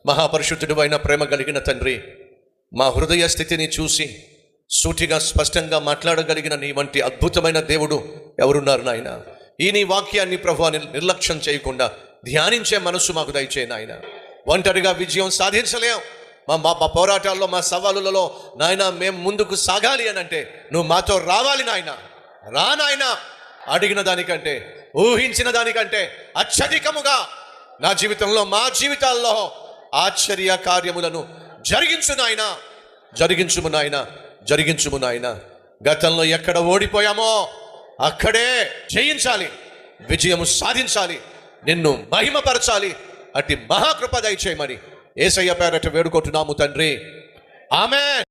మహాపరిశుద్ధుడు అయిన ప్రేమ కలిగిన తండ్రి, మా హృదయ స్థితిని చూసి సూటిగా స్పష్టంగా మాట్లాడగలిగిన నీ వంటి అద్భుతమైన దేవుడు ఎవరున్నారు నాయన? ఈ నీ వాక్యాన్ని ప్రభువా నిర్లక్ష్యం చేయకుండా ధ్యానించే మనస్సు మాకు దయచేయి నాయన. ఒంటరిగా విజయం సాధించలేం. మా పోరాటాల్లో, మా సవాలులలో నాయన మేము ముందుకు సాగాలి అని అంటే నువ్వు మాతో రావాలి నాయన. రా నాయన. అడిగిన దానికంటే, ఊహించిన దానికంటే అత్యధికముగా నా జీవితంలో, మా జీవితాల్లో ఆశ్చర్య కార్యములను జరిగించు నాయన. జరిగించుము నాయన, జరిగించుము నాయన. గతంలో ఎక్కడ ఓడిపోయామో అక్కడే జయించాలి, విజయము సాధించాలి, నిన్ను మహిమపరచాలి. అట్టి మహాకృప దయచేయమని యేసయ్య పేరట వేడుకుంటున్నాము తండ్రి. ఆమేన్.